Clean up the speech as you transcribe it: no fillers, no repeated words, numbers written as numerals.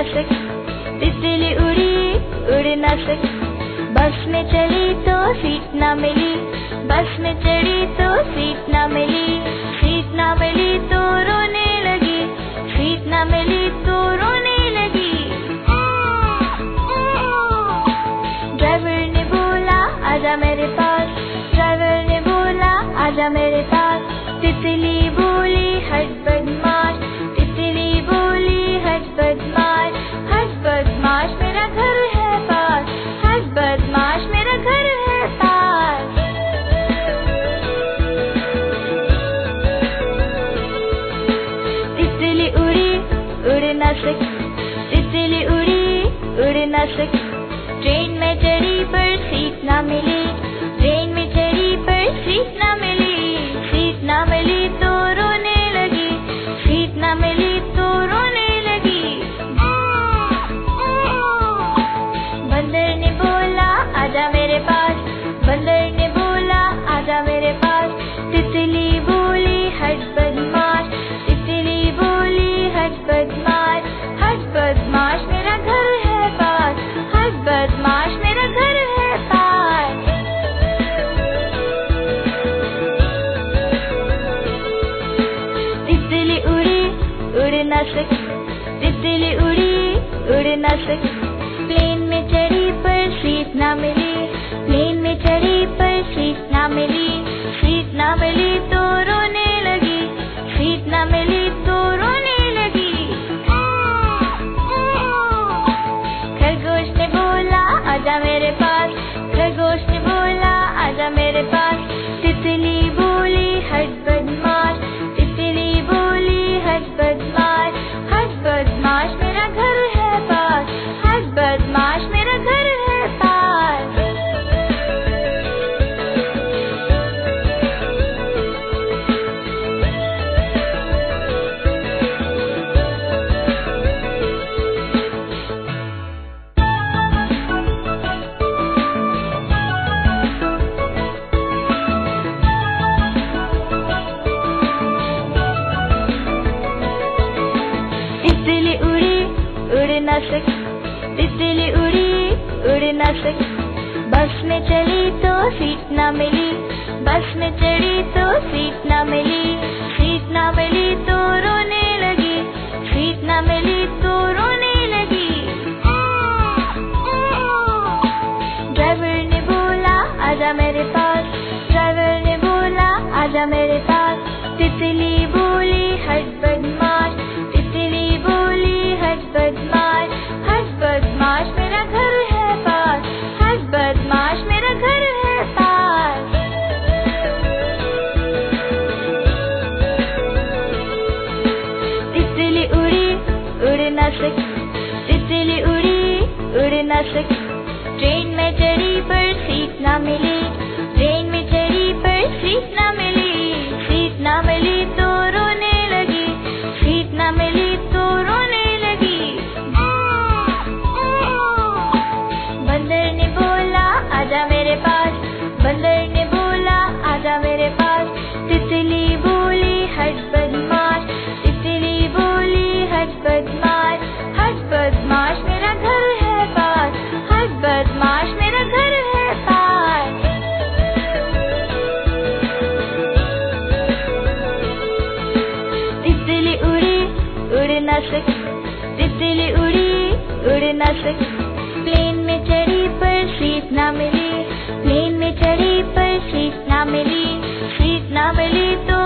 सकी, तितली उड़ी उड़ न सकी। बस में चली तो सीट न मिली, बस में चढ़ी तो सीट न मिली। सीट न मिली तो रोने लगी, सीट न मिली तो रोने लगी। ड्राइवर ने बोला आजा मेरे पास, ड्राइवर ने बोला आजा मेरे पास। तितली बोली हट बदमाश, तितली बोली हट बदमाश। हट बदमाश मेरा घर है पास, हट बदमाश मेरा घर है पास। तितली उड़ी उड़ न सकी, तितली उड़ी उड़ न सकी। ट्रेन में चढ़ी पर सीट न मिली, ट्रेन में चढ़ी पर सीट न मिली। सीट न मिली तो रोने लगी, सीट न मिली तो रोने लगी। बंदर ने बोला आजा मेरे पास, बंदर ने बोला आजा मेरे पास। तितली बोली हट बदमाश, तितली बोली हट बदमाश। हट बदमाश मेरा घर है पास, हट बदमाश मेरा घर है पास। तितली उड़ी उड़ न सकी, तितली उड़ी उड़ न सकी। प्लेन में चढ़ी पर सीट न मिली, प्लेन में चढ़ी पर सीट न मिली। सीट न मिली तो रोने लगी, सीट न मिली तो रोने लगी। खरगोश ने बोला आजा मेरे पास, खरगोश ने बोला आजा मेरे पास। तितली बोली हट बदमाश, तितली बोली हट बदमाश। हट बदमाश मेरा घर है पास, हट बदमाश मेरा घर है पास। तितली उड़ी उड़ न सकी, तितली उड़ी उड़ न सकी। बस में चली तो सीट न मिली, बस में चढ़ी तो सीट न मिली। सीट न मिली तो रोने लगी, सीट न मिली तो रोने लगी। ड्राइवर ने बोला आजा मेरे पास, ड्राइवर ने बोला आजा मेरे पास। तितली बोली हट बदमाश, तितली बोली हट बदमाश। हट बदमाश मेरा घर है पास, हट बदमाश मेरा घर है पास। तितली उड़ी उड़ न सकी, तितली उड़ी उड़ न सकी। ट्रेन में चढ़ी पर सीट न मिली, ट्रेन में चढ़ी पर सीट न मिली। सीट न मिली तो रोने लगी, सीट न मिली तो रोने लगी। बंदर ने बोला आजा मेरे पास, बंदर ने बोला आजा मेरे पास। तितली बोली हट बदमाश, तितली बोली हट बदमाश। हट बदमाश मेरा घर है पास, हट बदमाश मेरा घर है पास। तितली उड़ी उड़ न सकी, तितली उड़ी उड़ न सकी। प्लेन में चढ़ी पर सीट न मिली, प्लेन में चढ़ी पर सीट न मिली। सीट न मिली तो